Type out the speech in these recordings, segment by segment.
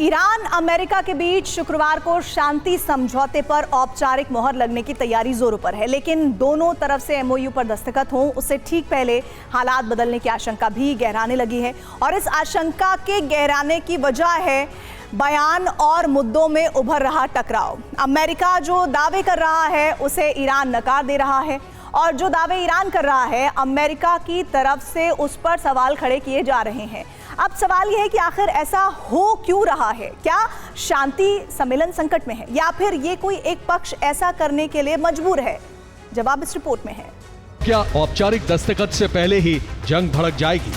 Iran America के बीच शुक्रवार को शांति समझौते पर औपचारिक मोहर लगने की तैयारी जोरों पर है, लेकिन दोनों तरफ से एमओयू पर दस्तखत हों उससे ठीक पहले हालात बदलने की आशंका भी गहराने लगी है। और इस आशंका के गहराने की वजह है बयान और मुद्दों में उभर रहा टकराव। अमेरिका जो दावे कर रहा है उसे ईरान नकार दे रहा है और जो दावे ईरान कर रहा है अमेरिका की तरफ से उस पर सवाल खड़े किए जा रहे हैं। अब सवाल यह है कि आखिर ऐसा हो क्यों रहा है? क्या शांति सम्मेलन संकट में है या फिर ये कोई एक पक्ष ऐसा करने के लिए मजबूर है? जवाब इस रिपोर्ट में है। क्या औपचारिक दस्तखत से पहले ही जंग भड़क जाएगी?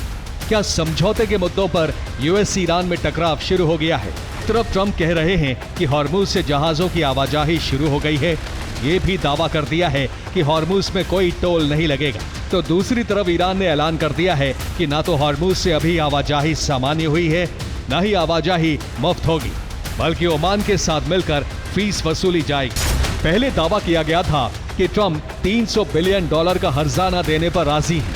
क्या समझौते के मुद्दों पर यूएस ईरान में टकराव शुरू हो गया है? तरफ ट्रंप कह रहे हैं कि हॉर्मुज से जहाजों की आवाजाही शुरू हो गई है, ये भी दावा कर दिया है कि हॉर्मुज में कोई टोल नहीं लगेगा। तो दूसरी तरफ ईरान ने ऐलान कर दिया है कि ना तो हॉर्मुज से अभी आवाजाही सामान्य हुई है, ना ही आवाजाही मुफ्त होगी, बल्कि ओमान के साथ मिलकर फीस वसूली जाएगी। पहले दावा किया गया था कि ट्रंप $300 बिलियन का हर्जाना देने पर राजी है,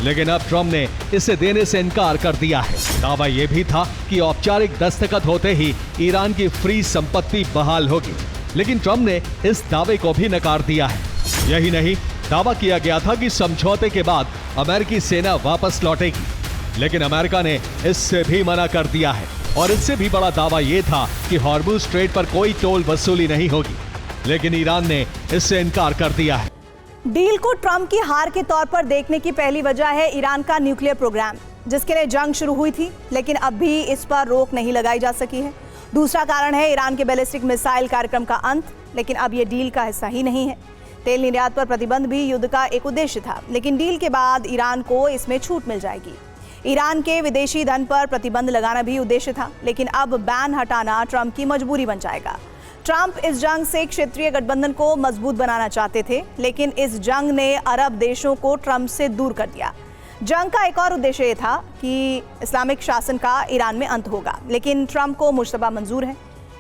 लेकिन अब ट्रंप ने इसे देने से इनकार कर दिया है। दावा यह भी था कि औपचारिक दस्तखत होते ही ईरान की फ्री संपत्ति बहाल होगी, लेकिन ट्रंप ने इस दावे को भी नकार दिया है। यही नहीं, दावा किया गया था कि समझौते के बाद अमेरिकी सेना वापस लौटेगी, लेकिन अमेरिका ने इससे भी मना कर दिया है। और इससे भी बड़ा दावा यह था कि हॉर्मुज स्ट्रेट पर कोई टोल वसूली नहीं होगी, लेकिन ईरान ने इससे इनकार कर दिया है। डील को ट्रंप की हार के तौर पर देखने की पहली वजह है ईरान का न्यूक्लियर प्रोग्राम, जिसके लिए जंग शुरू हुई थी, लेकिन अब भी इस पर रोक नहीं लगाई जा सकी है। दूसरा कारण है ईरान के बैलिस्टिक मिसाइल कार्यक्रम का अंत, लेकिन अब यह डील का हिस्सा ही नहीं है। तेल निर्यात पर प्रतिबंध भी युद्ध का एक उद्देश्य था, लेकिन डील के बाद ईरान को इसमें छूट मिल जाएगी। ईरान के विदेशी धन पर प्रतिबंध लगाना भी उद्देश्य था, लेकिन अब बैन हटाना ट्रंप की मजबूरी बन जाएगा। ट्रंप इस जंग से क्षेत्रीय गठबंधन को मजबूत बनाना चाहते थे, लेकिन इस जंग ने अरब देशों को ट्रंप से दूर कर दिया। जंग का एक और उद्देश्य ये था कि इस्लामिक शासन का ईरान में अंत होगा, लेकिन ट्रंप को मुश्तबा मंजूर है।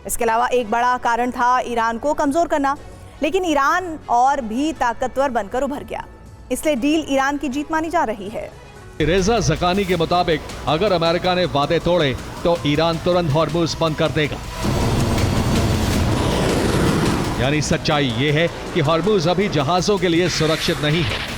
इसके अलावा एक बड़ा कारण था ईरान को कमजोर करना, लेकिन ईरान और भी ताकतवर बनकर उभर गया, इसलिए डील ईरान की जीत मानी जा रही है। रेजा ज़कानी के मुताबिक अगर अमेरिका ने वादे तोड़े तो ईरान तुरंत हॉर्मुज बंद कर देगा। यानी सच्चाई ये है कि हॉर्मुज अभी जहाजों के लिए सुरक्षित नहीं है।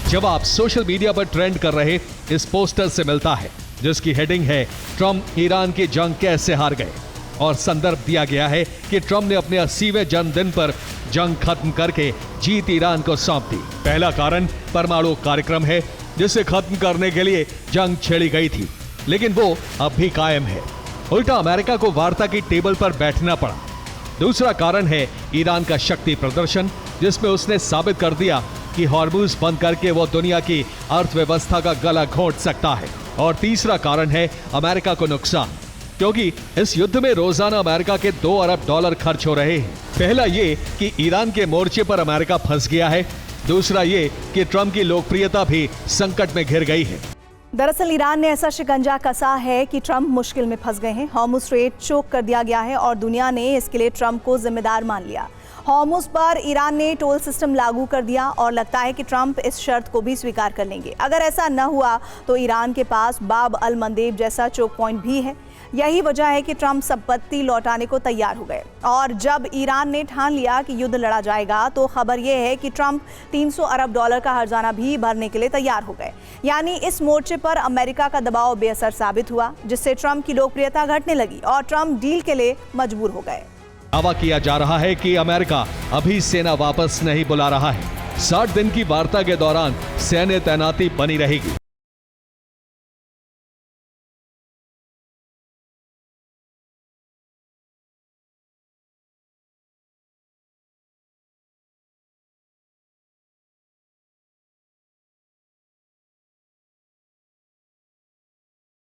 जवाब सोशल मीडिया पर ट्रेंड कर रहे इस पोस्टर से मिलता है, जिसकी हेडिंग है ट्रंप ईरान की जंग कैसे हार गए, और संदर्भ दिया गया है कि ट्रंप ने अपने 80वें जन्मदिन पर जंग खत्म करके जीत ईरान को सौंप दी। पहला कारण परमाणु कार्यक्रम है, जिसे खत्म करने के लिए जंग छेड़ी गई थी, लेकिन वो अब भी कायम है। उल्टा अमेरिका को वार्ता की टेबल पर बैठना पड़ा। दूसरा कारण है ईरान का शक्ति प्रदर्शन, जिसमें उसने साबित कर दिया कि हॉर्मुज बंद करके वो दुनिया की अर्थव्यवस्था का गला घोंट सकता है। और तीसरा कारण है अमेरिका को नुकसान, क्योंकि इस युद्ध में रोजाना अमेरिका के $2 अरब खर्च हो रहे हैं। पहला ये कि ईरान के मोर्चे पर अमेरिका फंस गया है, दूसरा ये कि ट्रंप की लोकप्रियता भी संकट में घिर गई है। दरअसल ईरान ने ऐसा शिकंजा कसा है कि ट्रंप मुश्किल में फंस गए हैं। हॉर्मुज स्ट्रेट चोक कर दिया गया है और दुनिया ने इसके लिए ट्रंप को जिम्मेदार मान लिया। हॉर्मुज पर ईरान ने टोल सिस्टम लागू कर दिया और लगता है कि ट्रंप इस शर्त को भी स्वीकार कर लेंगे। अगर ऐसा न हुआ तो ईरान के पास बाब अल मंदेब जैसा चोक पॉइंट भी है। यही वजह है कि ट्रंप संपत्ति लौटाने को तैयार हो गए। और जब ईरान ने ठान लिया कि युद्ध लड़ा जाएगा, तो खबर यह है कि ट्रंप $300 अरब का हर्जाना भी भरने के लिए तैयार हो गए। यानी इस मोर्चे पर अमेरिका का दबाव बेअसर साबित हुआ, जिससे ट्रंप की लोकप्रियता घटने लगी और ट्रंप डील के लिए मजबूर हो गए। दावा किया जा रहा है कि अमेरिका अभी सेना वापस नहीं बुला रहा है। 60 दिन की वार्ता के दौरान सैन्य तैनाती बनी रहेगी।